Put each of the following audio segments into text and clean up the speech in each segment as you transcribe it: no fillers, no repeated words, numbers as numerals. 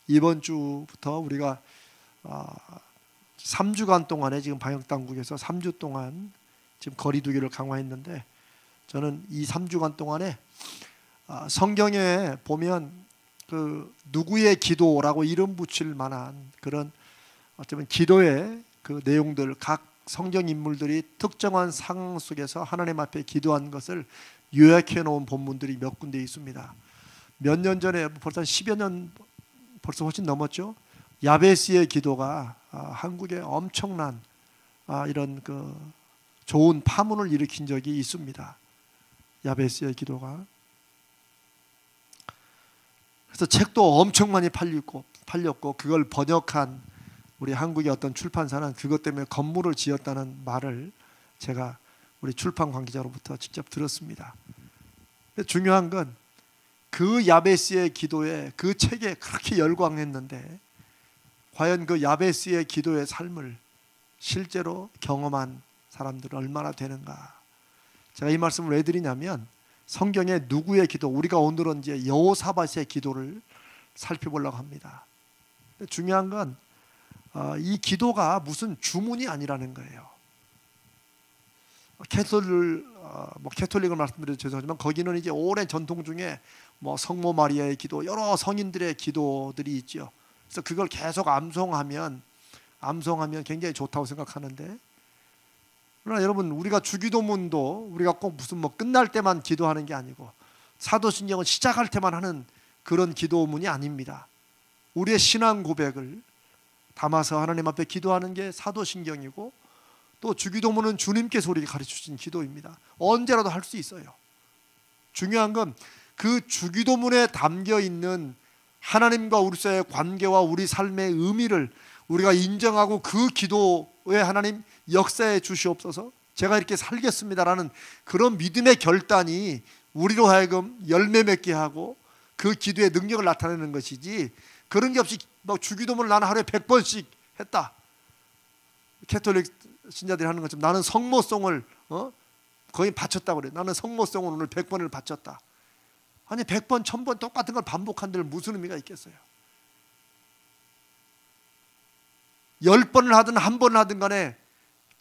이번 주부터 우리가 3주간 동안에 지금 방역당국에서 3주 동안 지금 거리두기를 강화했는데, 저는 이 3주간 동안에 성경에 보면 그 누구의 기도라고 이름 붙일 만한 그런 어쩌면 기도의 그 내용들, 각 성경 인물들이 특정한 상황 속에서 하나님 앞에 기도한 것을 요약해 놓은 본문들이 몇 군데 있습니다. 몇 년 전에, 벌써 10여 년, 벌써 훨씬 넘었죠. 야베스의 기도가 한국에 엄청난 이런 그 좋은 파문을 일으킨 적이 있습니다. 야베스의 기도가. 그래서 책도 엄청 많이 팔렸고 그걸 번역한 우리 한국의 어떤 출판사는 그것 때문에 건물을 지었다는 말을 제가 우리 출판 관계자로부터 직접 들었습니다. 근데 중요한 건 그 야베스의 기도에, 그 책에 그렇게 열광했는데 과연 그 야베스의 기도의 삶을 실제로 경험한 사람들은 얼마나 되는가. 제가 이 말씀을 왜 드리냐면, 성경의 누구의 기도, 우리가 오늘은 이제 여호사밧의 기도를 살펴보려고 합니다. 중요한 건 이 기도가 무슨 주문이 아니라는 거예요. 캐톨릭을 말씀드려도 죄송하지만 거기는 이제 오랜 전통 중에 성모 마리아의 기도, 여러 성인들의 기도들이 있죠. 그래서 그걸 계속 암송하면 굉장히 좋다고 생각하는데, 그러나 여러분, 우리가 주기도문도 우리가 꼭 무슨 끝날 때만 기도하는 게 아니고 사도신경은 시작할 때만 하는 그런 기도문이 아닙니다. 우리의 신앙 고백을 담아서 하나님 앞에 기도하는 게 사도신경이고, 또 주기도문은 주님께서 우리에게 가르쳐주신 기도입니다. 언제라도 할 수 있어요. 중요한 건 그 주기도문에 담겨있는 하나님과 우리 사이의 관계와 우리 삶의 의미를 우리가 인정하고 그 기도에 하나님 역사해 주시옵소서, 제가 이렇게 살겠습니다라는 그런 믿음의 결단이 우리로 하여금 열매 맺게 하고 그 기도의 능력을 나타내는 것이지, 그런 게 없이 주기도문을 나는 하루에 100번씩 했다, 캐톨릭 신자들이 하는 것처럼 나는 성모송을 거의 바쳤다고 그래요. 나는 성모송을 오늘 100번을 바쳤다. 아니 100번, 1000번 똑같은 걸 반복한들 무슨 의미가 있겠어요? 10번을 하든 1번을 하든 간에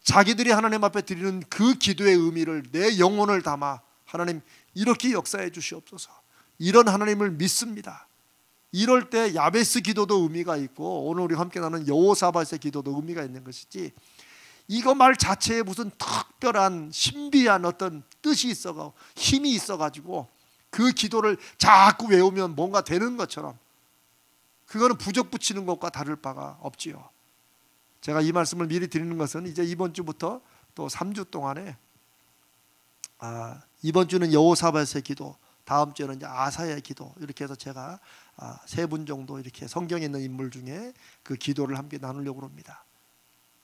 자기들이 하나님 앞에 드리는 그 기도의 의미를 내 영혼을 담아 하나님 이렇게 역사해 주시옵소서, 이런 하나님을 믿습니다. 이럴 때 야베스 기도도 의미가 있고 오늘 우리 함께 나누는 여호사밧의 기도도 의미가 있는 것이지, 이거 말 자체에 무슨 특별한 신비한 어떤 뜻이 있어가지고 힘이 있어가지고 그 기도를 자꾸 외우면 뭔가 되는 것처럼, 그거는 부적 붙이는 것과 다를 바가 없지요. 제가 이 말씀을 미리 드리는 것은 이제 이번 주부터 또 3주 동안에 이번 주는 여호사밧의 기도, 다음 주에는 이제 아사의 기도, 이렇게 해서 제가 3분 정도 이렇게 성경에 있는 인물 중에 그 기도를 함께 나누려고 합니다.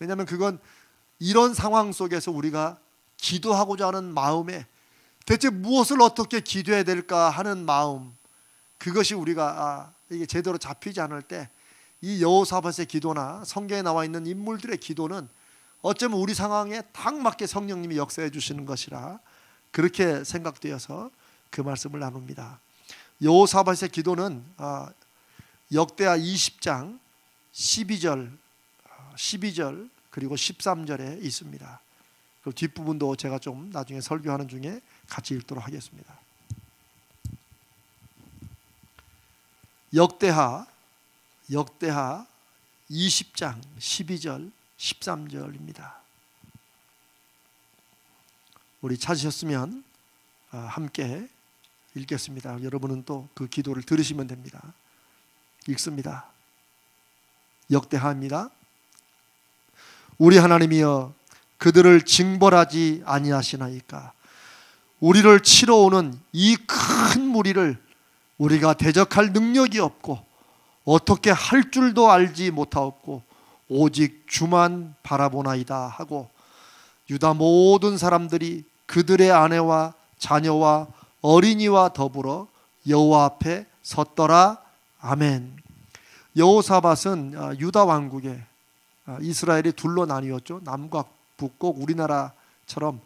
왜냐하면 그건 이런 상황 속에서 우리가 기도하고자 하는 마음에 대체 무엇을 어떻게 기도해야 될까 하는 마음, 그것이 우리가 이게 제대로 잡히지 않을 때 이 여호사밧의 기도나 성경에 나와 있는 인물들의 기도는 어쩌면 우리 상황에 딱 맞게 성령님이 역사해 주시는 것이라 그렇게 생각되어서 그 말씀을 나눕니다. 여호사밧의 기도는 역대하 20장 12절 그리고 13절에 있습니다. 그 뒷부분도 제가 좀 나중에 설교하는 중에 같이 읽도록 하겠습니다. 역대하 20장 12절 13절입니다. 우리 찾으셨으면 함께 읽겠습니다. 여러분은 또 그 기도를 들으시면 됩니다. 읽습니다. 역대하입니다. 우리 하나님이여, 그들을 징벌하지 아니하시나이까. 우리를 치러 오는 이 큰 무리를 우리가 대적할 능력이 없고 어떻게 할 줄도 알지 못하옵고 오직 주만 바라보나이다 하고, 유다 모든 사람들이 그들의 아내와 자녀와 어린이와 더불어 여호와 앞에 섰더라. 아멘. 여호사밧은 유다 왕국에 이스라엘이 둘로 나뉘었죠. 남과 북, 꼭 우리나라처럼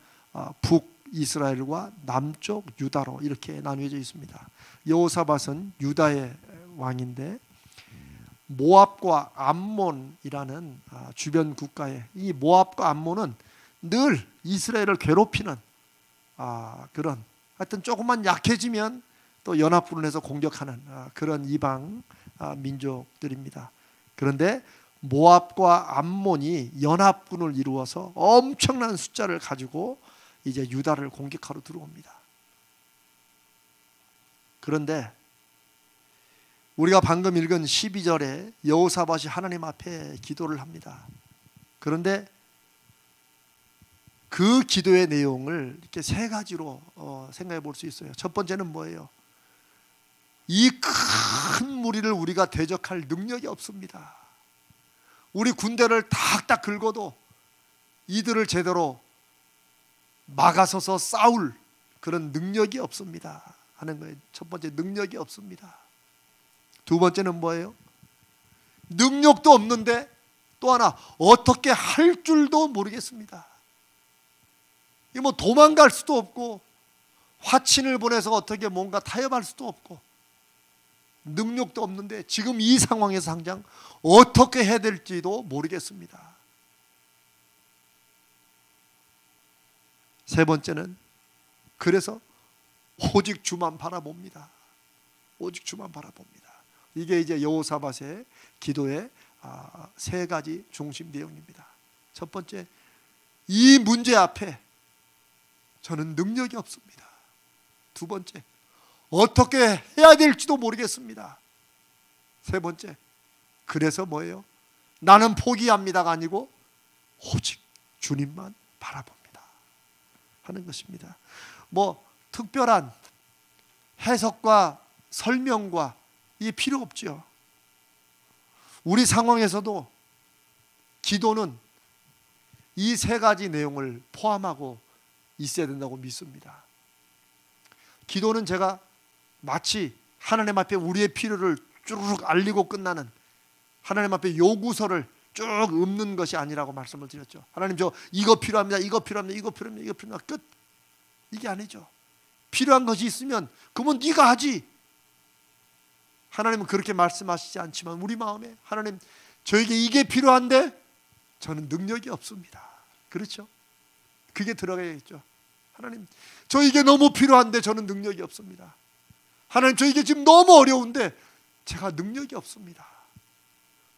북이스라엘과 남쪽 유다로 이렇게 나뉘어져 있습니다. 여호사밧은 유다의 왕인데 모압과 암몬이라는 주변 국가에 이 모압과 암몬은 늘 이스라엘을 괴롭히는 그런 하여튼 조금만 약해지면 또 연합군을 해서 공격하는 그런 이방 민족들입니다. 그런데 모압과 암몬이 연합군을 이루어서 엄청난 숫자를 가지고 이제 유다를 공격하러 들어옵니다. 그런데 우리가 방금 읽은 12절에 여호사밧이 하나님 앞에 기도를 합니다. 그런데 그 기도의 내용을 이렇게 세 가지로 생각해 볼 수 있어요. 첫 번째는 뭐예요? 이 큰 무리를 우리가 대적할 능력이 없습니다. 우리 군대를 탁탁 긁어도 이들을 제대로 막아서서 싸울 그런 능력이 없습니다 하는 거예요. 첫 번째, 능력이 없습니다. 두 번째는 뭐예요? 능력도 없는데 또 하나 어떻게 할 줄도 모르겠습니다. 이 뭐 도망갈 수도 없고 화친을 보내서 어떻게 뭔가 타협할 수도 없고 능력도 없는데 지금 이 상황에서 당장 어떻게 해야 될지도 모르겠습니다. 세 번째는 그래서 오직 주만 바라봅니다. 오직 주만 바라봅니다. 이게 이제 여호사밧의 기도의 세 가지 중심 내용입니다. 첫 번째, 이 문제 앞에 저는 능력이 없습니다. 두 번째, 어떻게 해야 될지도 모르겠습니다. 세 번째, 그래서 뭐예요? 나는 포기합니다가 아니고 오직 주님만 바라봅니다 하는 것입니다. 뭐 특별한 해석과 설명과 이게 필요 없죠. 우리 상황에서도 기도는 이 세 가지 내용을 포함하고 있어야 된다고 믿습니다. 기도는 제가 마치 하나님 앞에 우리의 필요를 쭈르륵 알리고 끝나는 하나님 앞에 요구서를 쭉 읊는 것이 아니라고 말씀을 드렸죠. 하나님 저 이거 필요합니다. 이거 필요합니다. 이거 필요합니다. 이거 필요합니다. 끝. 이게 아니죠. 필요한 것이 있으면 그러면 네가 하지. 하나님은 그렇게 말씀하시지 않지만 우리 마음에 하나님 저에게 이게 필요한데 저는 능력이 없습니다. 그렇죠? 그게 들어가야겠죠. 하나님 저 이게 너무 필요한데 저는 능력이 없습니다. 하나님 저 이게 지금 너무 어려운데 제가 능력이 없습니다.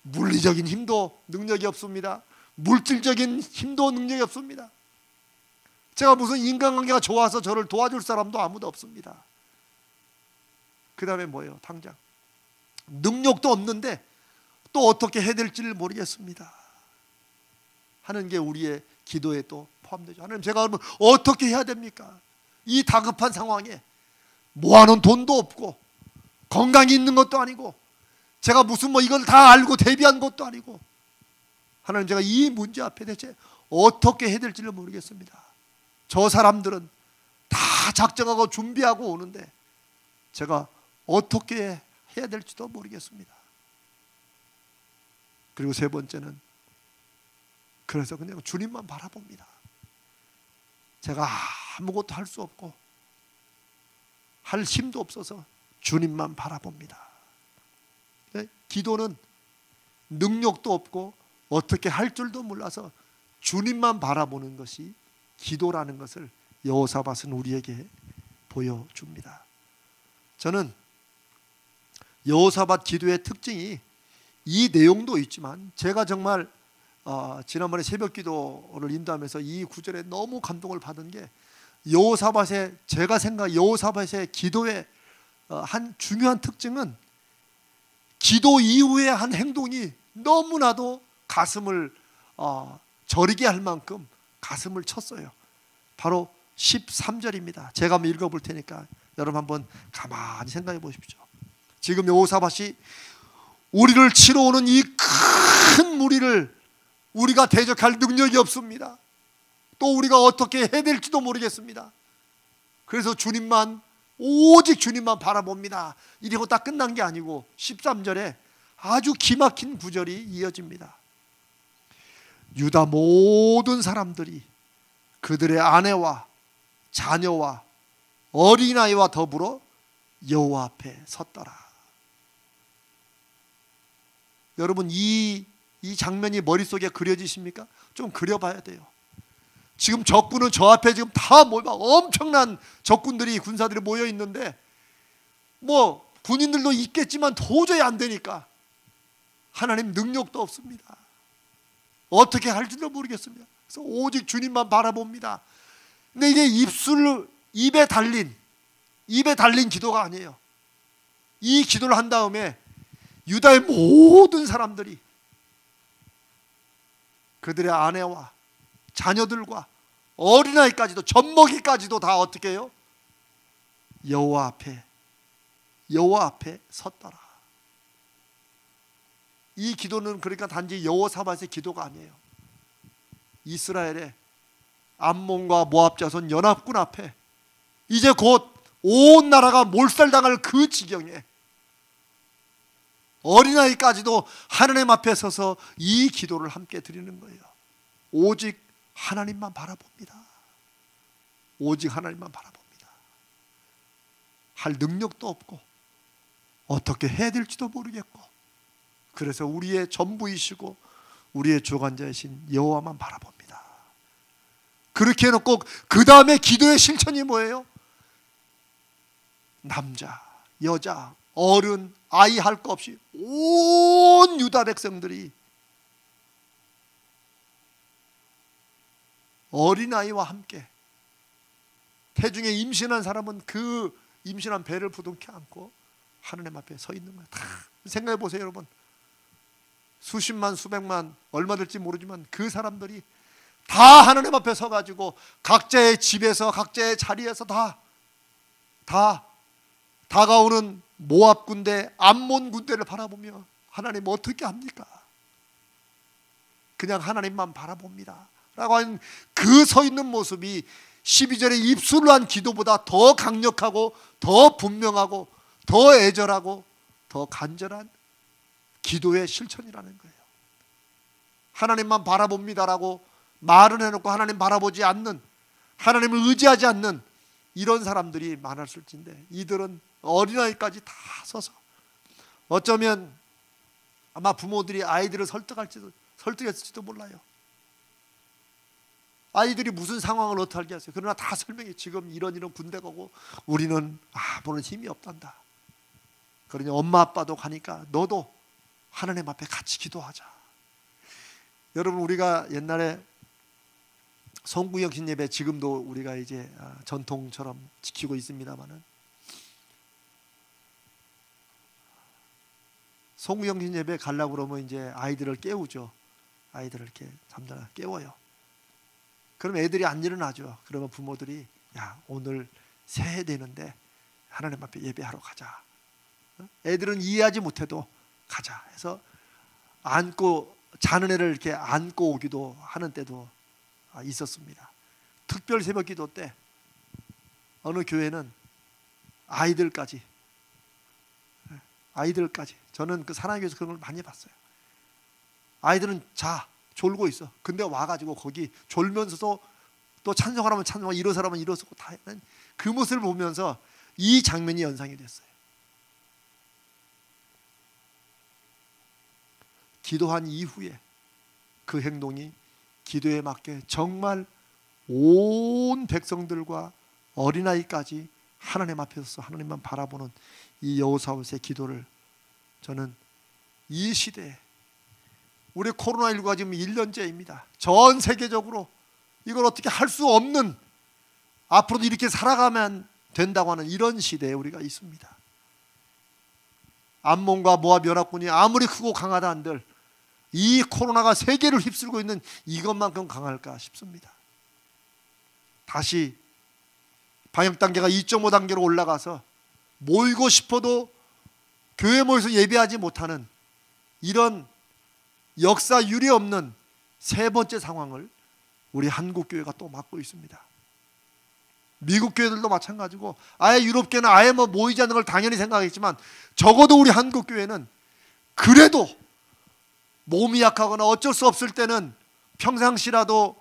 물리적인 힘도 능력이 없습니다. 물질적인 힘도 능력이 없습니다. 제가 무슨 인간관계가 좋아서 저를 도와줄 사람도 아무도 없습니다. 그 다음에 뭐예요? 당장 능력도 없는데 또 어떻게 해야 될지를 모르겠습니다 하는 게 우리의 기도에 또 포함되죠. 하나님 제가 그러면 어떻게 해야 됩니까? 이 다급한 상황에 모아놓은 돈도 없고 건강이 있는 것도 아니고 제가 무슨 뭐 이걸 다 알고 대비한 것도 아니고 하나님 제가 이 문제 앞에 대체 어떻게 해야 될지를 모르겠습니다. 저 사람들은 다 작정하고 준비하고 오는데 제가 어떻게 해야 될지도 모르겠습니다. 그리고 세 번째는 그래서 그냥 주님만 바라봅니다. 제가 아무것도 할 수 없고 할 힘도 없어서 주님만 바라봅니다. 기도는 능력도 없고 어떻게 할 줄도 몰라서 주님만 바라보는 것이 기도라는 것을 여호사밧은 우리에게 보여줍니다. 저는 여호사밧 기도의 특징이 이 내용도 있지만 제가 정말 지난번에 새벽 기도를 인도하면서 이 구절에 너무 감동을 받은 게 여호사밧의 제가 생각 여호사밧의 기도의 한 중요한 특징은 기도 이후의 한 행동이 너무나도 가슴을 저리게 할 만큼 가슴을 쳤어요. 바로 13절입니다. 제가 한번 읽어볼 테니까 여러분 한번 가만히 생각해 보십시오. 지금 여호사밧이 우리를 치러 오는 이 큰 무리를 우리가 대적할 능력이 없습니다. 또 우리가 어떻게 해야 될지도 모르겠습니다. 그래서 주님만 오직 주님만 바라봅니다. 이러고 딱 끝난 게 아니고 13절에 아주 기막힌 구절이 이어집니다. 유다 모든 사람들이 그들의 아내와 자녀와 어린아이와 더불어 여호와 앞에 섰더라. 여러분 이 장면이 머릿속에 그려지십니까? 좀 그려봐야 돼요. 지금 적군은 저 앞에 지금 다 엄청난 적군들이, 군사들이 모여 있는데 뭐 군인들도 있겠지만 도저히 안 되니까 하나님 능력도 없습니다. 어떻게 할지도 모르겠습니다. 그래서 오직 주님만 바라봅니다. 근데 이게 입에 달린 기도가 아니에요. 이 기도를 한 다음에 유다의 모든 사람들이 그들의 아내와 자녀들과 어린아이까지도, 젖먹이까지도 다 어떻게 해요? 여호와 앞에 섰더라. 이 기도는 그러니까 단지 여호사밧의 기도가 아니에요. 이스라엘의 암몬과 모압 자손 연합군 앞에 이제 곧 온 나라가 몰살당할 그 지경에 어린아이까지도 하나님 앞에 서서 이 기도를 함께 드리는 거예요. 오직 하나님만 바라봅니다. 오직 하나님만 바라봅니다. 할 능력도 없고 어떻게 해야 될지도 모르겠고, 그래서 우리의 전부이시고 우리의 주관자이신 여호와만 바라봅니다. 그렇게 해놓고 그 다음에 기도의 실천이 뭐예요? 남자, 여자, 어른, 아이 할 것 없이 온 유다 백성들이 어린아이와 함께, 태중에 임신한 사람은 그 임신한 배를 부둥켜 안고 하나님 앞에 서 있는 거예요. 다 생각해 보세요, 여러분. 수십만, 수백만, 얼마 될지 모르지만 그 사람들이 다 하나님 앞에 서가지고 각자의 집에서, 각자의 자리에서 다 다가오는 모압 군대, 암몬 군대를 바라보며 하나님 어떻게 합니까? 그냥 하나님만 바라봅니다 라고 하는 그 서 있는 모습이 12절에 입술로 한 기도보다 더 강력하고 더 분명하고 더 애절하고 더 간절한 기도의 실천이라는 거예요. 하나님만 바라봅니다라고 말은 해놓고 하나님 바라보지 않는, 하나님을 의지하지 않는 이런 사람들이 많았을진데, 이들은 어린아이까지 다 서서, 어쩌면 아마 부모들이 아이들을 설득했을지도 몰라요. 아이들이 무슨 상황을 어떻게 알겠어요. 그러나 다 설명해. 지금 이런 군대가 오고 우리는 아무런 힘이 없단다. 그러니 엄마 아빠도 가니까 너도 하나님 앞에 같이 기도하자. 여러분, 우리가 옛날에 송구영신 예배, 지금도 우리가 이제 전통처럼 지키고 있습니다만은, 송구영신 예배 가려고 그러면 이제 아이들을 깨우죠. 아이들을 이렇게 잠자나 깨워요. 그럼 애들이 안 일어나죠. 그러면 부모들이, 야, 오늘 새해 되는데 하나님 앞에 예배하러 가자. 애들은 이해하지 못해도 가자 해서 안고, 자는 애를 이렇게 안고 오기도 하는 때도 있었습니다. 특별 새벽 기도 때 어느 교회는 아이들까지, 저는 그 사랑의 교회에서 그런 걸 많이 봤어요. 아이들은 졸고 있어. 근데 와가지고 거기 졸면서도 또 찬송하라면 찬송하고 일어서라면 일어서고 다 하는 그 모습을 보면서 이 장면이 연상이 됐어요. 기도한 이후에 그 행동이 기도에 맞게 정말 온 백성들과 어린아이까지 하나님 앞에서 하나님만 바라보는 이 여호사밧의 기도를, 저는 이 시대에, 우리 코로나19가 지금 1년째입니다. 전 세계적으로 이걸 어떻게 할 수 없는, 앞으로도 이렇게 살아가면 된다고 하는 이런 시대에 우리가 있습니다. 암몬과 모압 연합군이 아무리 크고 강하다 한들 이 코로나가 세계를 휩쓸고 있는 이것만큼 강할까 싶습니다. 다시 방역 단계가 2.5단계로 올라가서 모이고 싶어도 교회 모여서 예배하지 못하는 이런 역사 유례 없는 세 번째 상황을 우리 한국 교회가 또 맡고 있습니다. 미국 교회들도 마찬가지고, 아예 유럽 교회는 아예 모이지 않는 걸 당연히 생각했지만, 적어도 우리 한국 교회는 그래도 몸이 약하거나 어쩔 수 없을 때는 평상시라도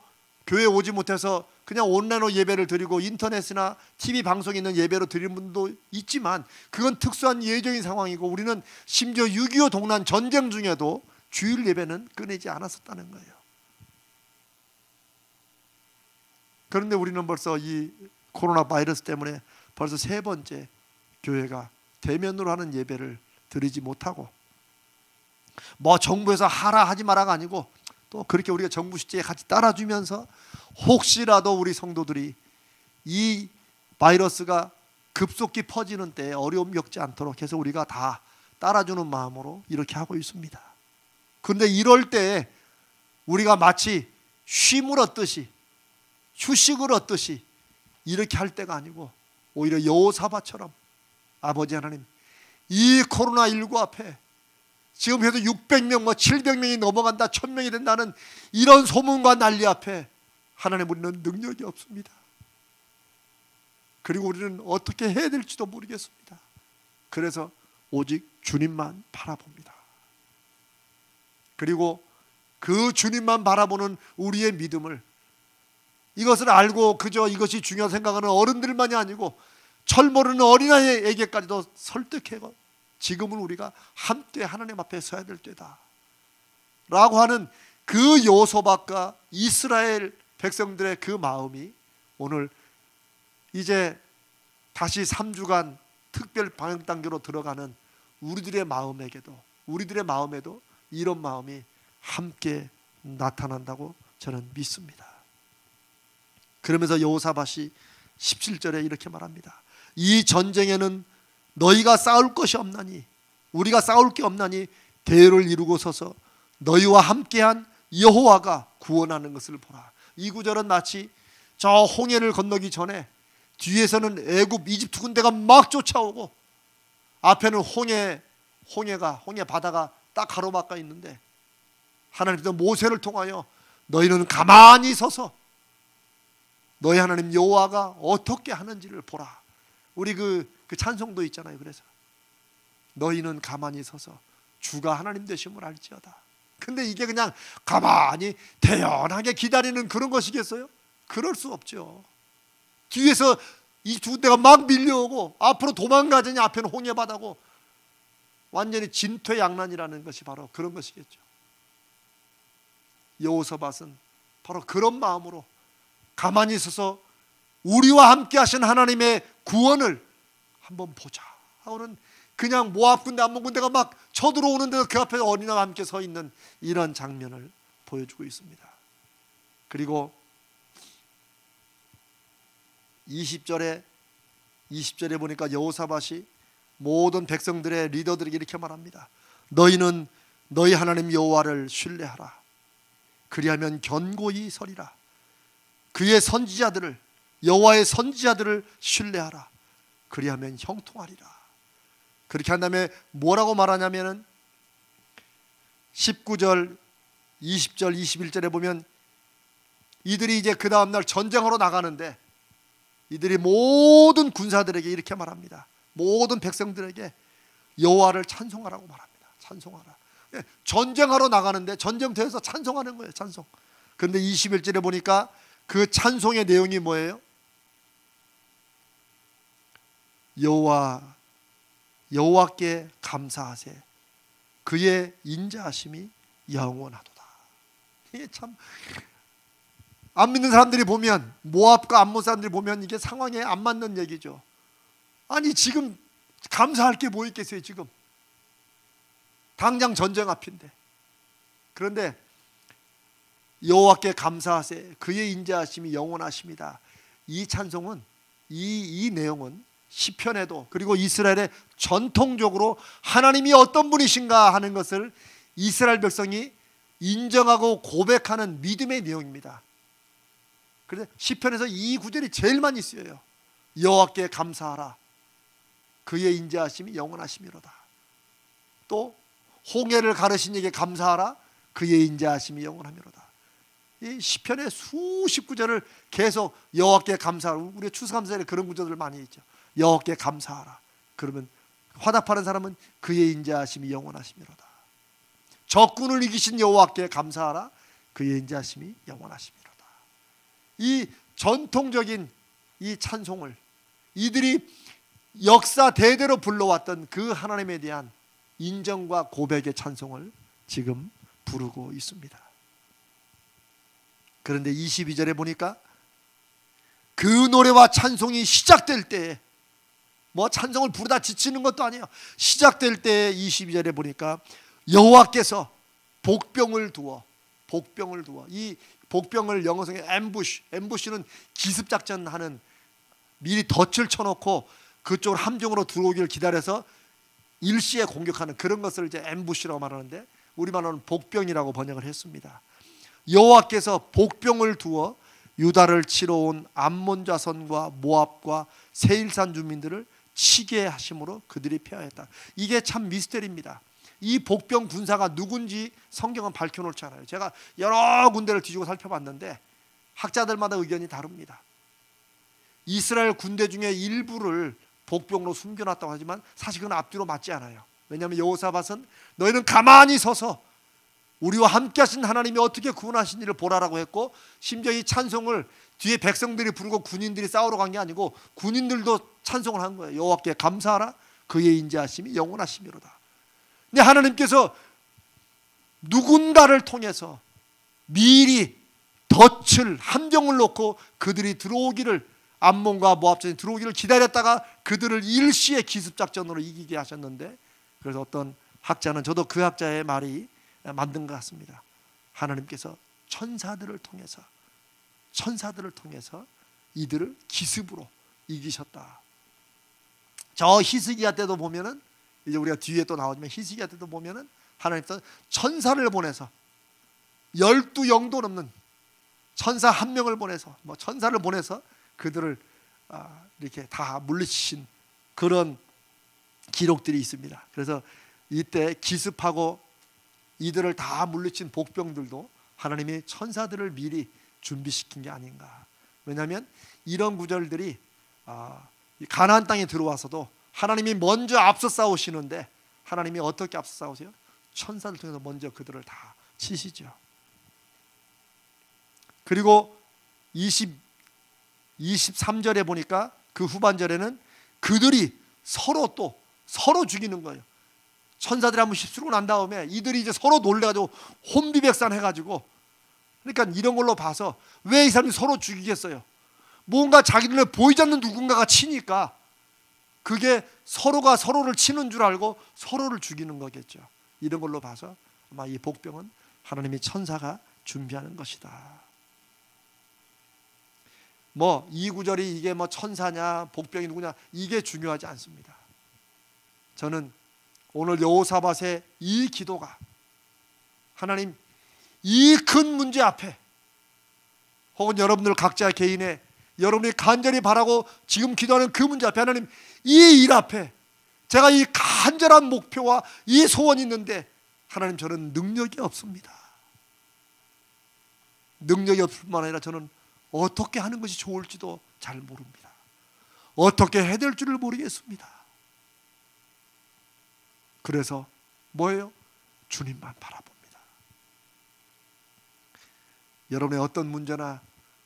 교회 오지 못해서 그냥 온라인으로 예배를 드리고 인터넷이나 TV 방송에 있는 예배로 드리는 분도 있지만 그건 특수한 예정인 상황이고 우리는 심지어 6.25 동란 전쟁 중에도 주일 예배는 끊이지 않았었다는 거예요. 그런데 우리는 벌써 이 코로나 바이러스 때문에 벌써 3번째 교회가 대면으로 하는 예배를 드리지 못하고 뭐 정부에서 하라 하지 마라가 아니고 또 그렇게 우리가 정부 시제에 같이 따라주면서 혹시라도 우리 성도들이 이 바이러스가 급속히 퍼지는 때에 어려움 겪지 않도록 해서 우리가 다 따라주는 마음으로 이렇게 하고 있습니다. 그런데 이럴 때 우리가 마치 쉼을 얻듯이 휴식을 얻듯이 이렇게 할 때가 아니고 오히려 여호사밧처럼 아버지 하나님, 이 코로나19 앞에 지금 해도 600명, 700명이 넘어간다, 1000명이 된다는 이런 소문과 난리 앞에 하나님 우리는 능력이 없습니다. 그리고 우리는 어떻게 해야 될지도 모르겠습니다. 그래서 오직 주님만 바라봅니다. 그리고 그 주님만 바라보는 우리의 믿음을 이것을 알고 그저 이것이 중요하다 생각하는 어른들만이 아니고 철 모르는 어린아이에게까지도 설득해고 지금은 우리가 함께 하나님 앞에 서야 될 때다 라고 하는 그 여호사밧과 이스라엘 백성들의 그 마음이 오늘 이제 다시 3주간 특별 방역 단계로 들어가는 우리들의 마음에도 이런 마음이 함께 나타난다고 저는 믿습니다. 그러면서 여호사밧이 17절에 이렇게 말합니다. 이 전쟁에는 너희가 싸울 것이 없나니, 우리가 싸울 게 없나니 대열을 이루고 서서 너희와 함께한 여호와가 구원하는 것을 보라. 이 구절은 마치 저 홍해를 건너기 전에 뒤에서는 애굽, 이집트 군대가 막 쫓아오고 앞에는 홍해 바다가 딱 가로막아 있는데 하나님께서 모세를 통하여 너희는 가만히 서서 너희 하나님 여호와가 어떻게 하는지를 보라. 우리 그 찬송도 있잖아요. 그래서 너희는 가만히 서서 주가 하나님 되심을 알지어다. 근데 이게 그냥 가만히 태연하게 기다리는 그런 것이겠어요? 그럴 수 없죠. 뒤에서 이 두 대가 막 밀려오고 앞으로 도망가자니 앞에는 홍해바다고 완전히 진퇴양난이라는 것이 바로 그런 것이겠죠. 여호사밧은 바로 그런 마음으로 가만히 있어서 우리와 함께 하신 하나님의 구원을 한번 보자 하고는 그냥 모압 군대, 암몬 군대가 막 쳐들어오는데도 그 앞에 어린아이와 함께 서 있는 이런 장면을 보여주고 있습니다. 그리고 20절에 보니까 여호사밧이 모든 백성들의 리더들에게 이렇게 말합니다. 너희는 너희 하나님 여호와를 신뢰하라. 그리하면 견고히 서리라. 그의 선지자들을, 여호와의 선지자들을 신뢰하라. 그리하면 형통하리라. 그렇게 한 다음에 뭐라고 말하냐면은 19절, 20절, 21절에 보면 이들이 이제 그 다음날 전쟁하러 나가는데 이들이 모든 군사들에게 이렇게 말합니다. 모든 백성들에게 여호와를 찬송하라고 말합니다. 찬송하라. 전쟁하러 나가는데 전쟁터에서 찬송하는 거예요. 찬송. 그런데 21절에 보니까 그 찬송의 내용이 뭐예요? 여호와께 감사하세. 그의 인자하심이 영원하도다. 이게 참 안 믿는 사람들이 보면, 모압과 암몬 사람들이 보면 이게 상황에 안 맞는 얘기죠. 아니 지금 감사할 게 뭐 있겠어요. 지금 당장 전쟁 앞인데. 그런데 여호와께 감사하세. 그의 인자하심이 영원하십니다. 이 찬송은 이 내용은 시편에도, 그리고 이스라엘의 전통적으로 하나님이 어떤 분이신가 하는 것을 이스라엘 백성이 인정하고 고백하는 믿음의 내용입니다. 그래서 시편에서 이 구절이 제일 많이 쓰여요. 여호와께 감사하라. 그의 인자하심이 영원하심이로다. 또 홍해를 가르신 이에게 감사하라. 그의 인자하심이 영원하미로다. 이 시편의 수십 구절을 계속 여호와께 감사하라. 우리 추수감사절에 그런 구절들 많이 있죠. 여호와께 감사하라. 그러면 화답하는 사람은 그의 인자하심이 영원하심이로다. 적군을 이기신 여호와께 감사하라. 그의 인자하심이 영원하심이로다. 이 전통적인 이 찬송을, 이들이 역사 대대로 불러왔던 그 하나님에 대한 인정과 고백의 찬송을 지금 부르고 있습니다. 그런데 22절에 보니까 그 노래와 찬송이 시작될 때에, 뭐 찬송을 부르다 지치는 것도 아니에요. 시작될 때 22절에 보니까 여호와께서 복병을 두어, 이 복병을 영어성에 앰부시는 기습작전하는, 미리 덫을 쳐놓고 그쪽으로 함정으로 들어오기를 기다려서 일시에 공격하는 그런 것을 이제 앰부시라고 말하는데, 우리말로는 복병이라고 번역을 했습니다. 여호와께서 복병을 두어 유다를 치러 온 암몬 자손과 모압과 세일산 주민들을 치게 하심으로 그들이 패하였다. 이게 참 미스터리입니다. 이 복병 군사가 누군지 성경은 밝혀놓지 않아요. 제가 여러 군데를 뒤지고 살펴봤는데 학자들마다 의견이 다릅니다. 이스라엘 군대 중에 일부를 복병으로 숨겨놨다고 하지만 사실 그건 앞뒤로 맞지 않아요. 왜냐하면 여호사밧은 너희는 가만히 서서 우리와 함께 하신 하나님이 어떻게 구원하신 이를 보라라고 했고, 심지어 이 찬송을 뒤에 백성들이 부르고 군인들이 싸우러 간 게 아니고 군인들도 찬송을 한 거예요. 여호와께 감사하라, 그의 인자하심이 영원하심이로다. 근데 하나님께서 누군가를 통해서 미리 덫을, 함정을 놓고 그들이 들어오기를, 암몬과 모압전이 들어오기를 기다렸다가 그들을 일시에 기습작전으로 이기게 하셨는데, 그래서 어떤 학자는, 저도 그 학자의 말이 맞는 것 같습니다. 하나님께서 천사들을 통해서 이들을 기습으로 이기셨다. 저 히스기야 때도 보면은, 이제 우리가 뒤에 또 나오지만 히스기야 때도 보면은 하나님께서 천사를 보내서 12영도 넘는 천사 한 명을 보내서, 천사를 보내서 그들을 이렇게 다 물리치신 그런 기록들이 있습니다. 그래서 이때 기습하고 이들을 다 물리친 복병들도 하나님이 천사들을 미리 준비시킨 게 아닌가. 왜냐하면 이런 구절들이 가나안 땅에 들어와서도 하나님이 먼저 앞서 싸우시는데, 하나님이 어떻게 앞서 싸우세요? 천사를 통해서 먼저 그들을 다 치시죠. 그리고 23절에 보니까 그 후반절에는 그들이 서로 죽이는 거예요. 천사들이 한번 휩쓸고 난 다음에 이들이 이제 서로 놀래가지고 혼비백산 해가지고, 그러니까 이런 걸로 봐서 왜 이 사람이 서로 죽이겠어요? 뭔가 자기 눈에 보이지 않는 누군가가 치니까 그게 서로가 서로를 치는 줄 알고 서로를 죽이는 거겠죠. 이런 걸로 봐서 아마 이 복병은 하나님의 천사가 준비하는 것이다. 이 구절이 이게 천사냐 복병이 누구냐, 이게 중요하지 않습니다. 저는 오늘 여호사밧의 이 기도가 하나님, 이 큰 문제 앞에, 혹은 여러분들 각자 개인의 여러분이 간절히 바라고 지금 기도하는 그 문제 앞에, 하나님, 이 일 앞에 제가 이 간절한 목표와 이 소원이 있는데 하나님, 저는 능력이 없습니다. 능력이 없을 뿐만 아니라 저는 어떻게 하는 것이 좋을지도 잘 모릅니다. 어떻게 해야 될 줄을 모르겠습니다. 그래서 뭐예요? 주님만 바라봅니다. 여러분의 어떤 문제나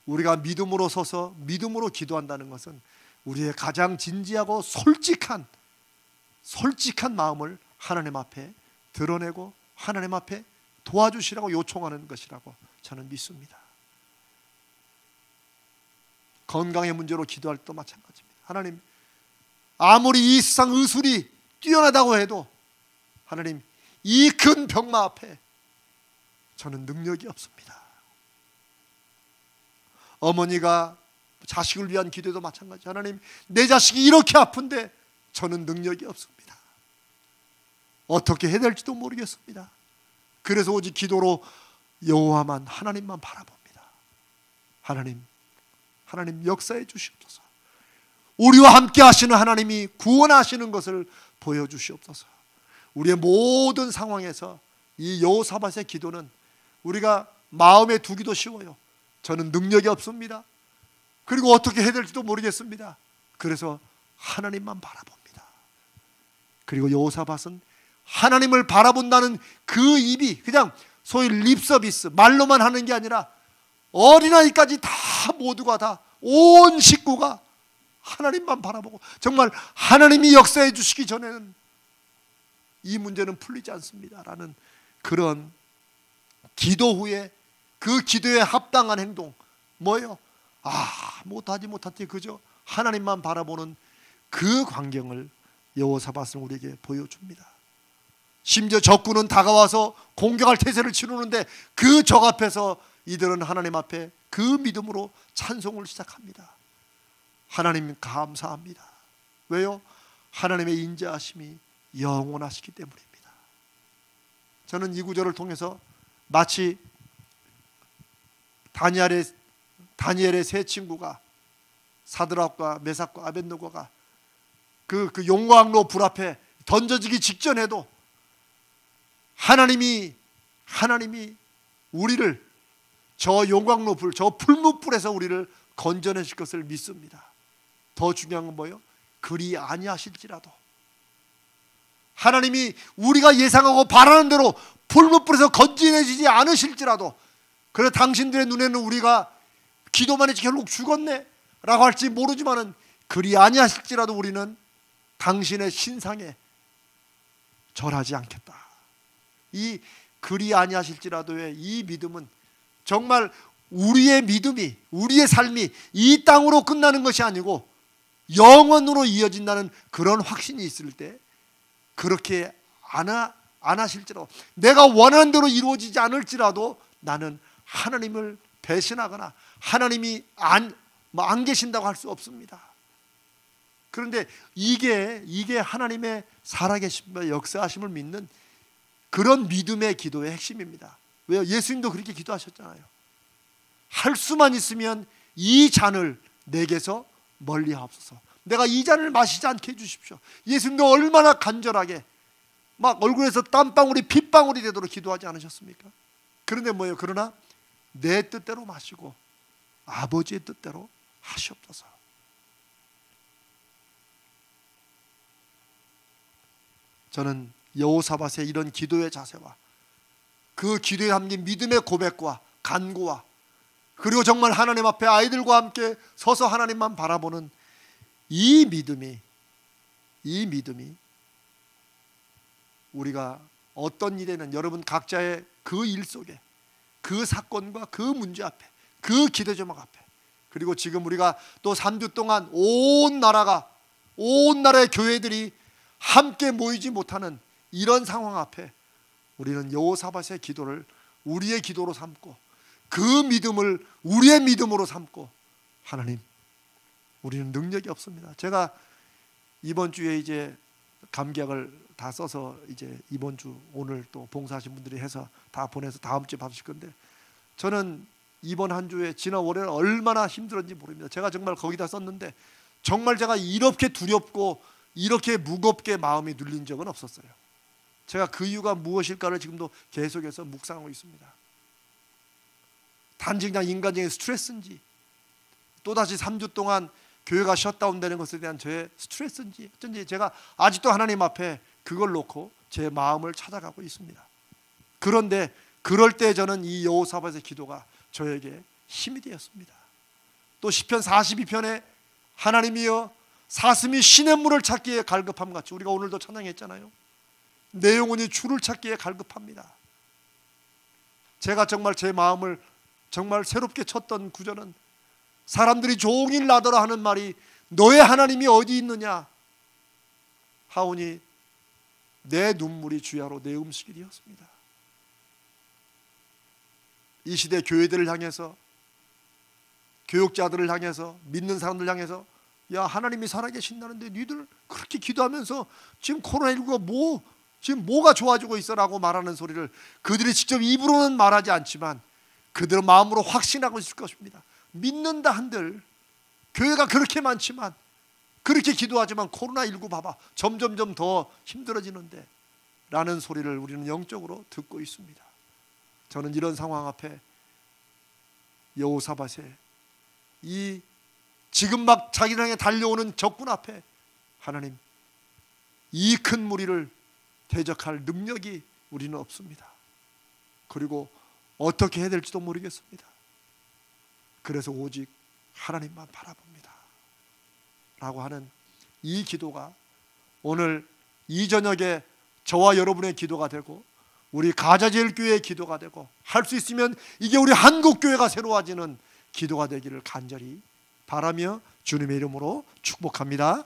우리가 믿음으로 서서 믿음으로 기도한다는 것은 우리의 가장 진지하고 솔직한 마음을 하나님 앞에 드러내고 하나님 앞에 도와주시라고 요청하는 것이라고 저는 믿습니다. 건강의 문제로 기도할 때도 마찬가지입니다. 하나님, 아무리 이 세상 의술이 뛰어나다고 해도 하나님, 이 큰 병마 앞에 저는 능력이 없습니다. 어머니가 자식을 위한 기도도 마찬가지. 하나님, 내 자식이 이렇게 아픈데 저는 능력이 없습니다. 어떻게 해야 될지도 모르겠습니다. 그래서 오직 기도로 여호와만, 하나님만 바라봅니다. 하나님 역사해 주시옵소서. 우리와 함께 하시는 하나님이 구원하시는 것을 보여주시옵소서. 우리의 모든 상황에서 이 여호사밧의 기도는 우리가 마음에 두기도 쉬워요. 저는 능력이 없습니다. 그리고 어떻게 해야 될지도 모르겠습니다. 그래서 하나님만 바라봅니다. 그리고 여호사밧은 하나님을 바라본다는 그 입이 그냥 소위 립서비스, 말로만 하는 게 아니라 어린아이까지 다 모두가 다 온 식구가 하나님만 바라보고 정말 하나님이 역사해 주시기 전에는 이 문제는 풀리지 않습니다 라는 그런 기도 후에 그 기도에 합당한 행동 뭐예요? 못하지 그저 하나님만 바라보는 그 광경을 여호사밧은 우리에게 보여줍니다. 심지어 적군은 다가와서 공격할 태세를 치르는데 그 적 앞에서 이들은 하나님 앞에 그 믿음으로 찬송을 시작합니다. 하나님 감사합니다. 왜요? 하나님의 인자하심이 영원하시기 때문입니다. 저는 이 구절을 통해서 마치 다니엘의 세 친구가 사드락과 메삭과 아벳느고가 그 용광로 불 앞에 던져지기 직전에도 하나님이 우리를 저 용광로 불, 저 풀무불에서 우리를 건져내실 것을 믿습니다. 더 중요한 건 뭐예요? 그리 아니하실지라도 하나님이 우리가 예상하고 바라는 대로 풀무불에서 건져내지지 않으실지라도 그래 당신들의 눈에는 우리가 기도만 했지 결국 죽었네 라고 할지 모르지만은 그리 아니하실지라도 우리는 당신의 신상에 절하지 않겠다. 이 그리 아니하실지라도의 이 믿음은 정말 우리의 믿음이 우리의 삶이 이 땅으로 끝나는 것이 아니고 영원으로 이어진다는 그런 확신이 있을 때 그렇게 안 하실지라도 내가 원하는 대로 이루어지지 않을지라도 나는 하나님을 배신하거나 하나님이 안 계신다고 할 수 없습니다. 그런데 이게 하나님의 살아계심과 역사하심을 믿는 그런 믿음의 기도의 핵심입니다. 왜요? 예수님도 그렇게 기도하셨잖아요. 할 수만 있으면 이 잔을 내게서 멀리 하옵소서. 내가 이 잔을 마시지 않게 해주십시오. 예수님도 얼마나 간절하게 막 얼굴에서 땀방울이 핏방울이 되도록 기도하지 않으셨습니까? 그런데 뭐예요? 그러나 내 뜻대로 마시고 아버지의 뜻대로 하시옵소서. 저는 여호사밧의 이런 기도의 자세와 그 기도에 담긴 믿음의 고백과 간구와 그리고 정말 하나님 앞에 아이들과 함께 서서 하나님만 바라보는 이 믿음이 우리가 어떤 일에는 여러분 각자의 그 일 속에 그 사건과 그 문제 앞에 그 기도 제목 앞에 그리고 지금 우리가 또 3주 동안 온 나라의 교회들이 함께 모이지 못하는 이런 상황 앞에 우리는 여호사밧의 기도를 우리의 기도로 삼고 그 믿음을 우리의 믿음으로 삼고 하나님 우리는 능력이 없습니다. 제가 이번 주에 이제 감기약을 다 써서 이제 이번 주 오늘 또 봉사하신 분들이 해서 다 보내서 다음 주에 받으실 건데 저는 이번 한 주에 지난 월요일 얼마나 힘들었는지 모릅니다. 제가 정말 거기다 썼는데 정말 제가 이렇게 두렵고 이렇게 무겁게 마음이 눌린 적은 없었어요. 제가 그 이유가 무엇일까를 지금도 계속해서 묵상하고 있습니다. 단지 그냥 인간적인 스트레스인지 또다시 3주 동안 교회가 셧다운되는 것에 대한 저의 스트레스인지 어쩐지 제가 아직도 하나님 앞에 그걸 놓고 제 마음을 찾아가고 있습니다. 그런데 그럴 때 저는 이 여호사밧의 기도가 저에게 힘이 되었습니다. 또 시편 42편에 하나님이여 사슴이 시냇물을 찾기에 갈급함같이 우리가 오늘도 찬양했잖아요. 내 영혼이 주를 찾기에 갈급합니다. 제가 정말 제 마음을 정말 새롭게 쳤던 구절은 사람들이 종일 나더러 하는 말이 너의 하나님이 어디 있느냐 하오니 내 눈물이 주야로 내 음식이 되었습니다. 이 시대 교회들을 향해서 교육자들을 향해서 믿는 사람들 향해서 야 하나님이 살아계신다는데 니들 그렇게 기도하면서 지금 코로나19가 지금 뭐가 좋아지고 있어라고 말하는 소리를 그들이 직접 입으로는 말하지 않지만 그들은 마음으로 확신하고 있을 것입니다. 믿는다 한들 교회가 그렇게 많지만 그렇게 기도하지만 코로나19 봐봐 점점점 더 힘들어지는데 라는 소리를 우리는 영적으로 듣고 있습니다. 저는 이런 상황 앞에 여호사밧의 이 지금 막 자기를 향해 달려오는 적군 앞에 하나님 이 큰 무리를 대적할 능력이 우리는 없습니다. 그리고 어떻게 해야 될지도 모르겠습니다. 그래서 오직 하나님만 바라봅니다 라고 하는 이 기도가 오늘 이 저녁에 저와 여러분의 기도가 되고 우리 가자제일교회의 기도가 되고 할 수 있으면 이게 우리 한국교회가 새로워지는 기도가 되기를 간절히 바라며 주님의 이름으로 축복합니다.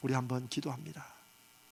우리 한번 기도합니다.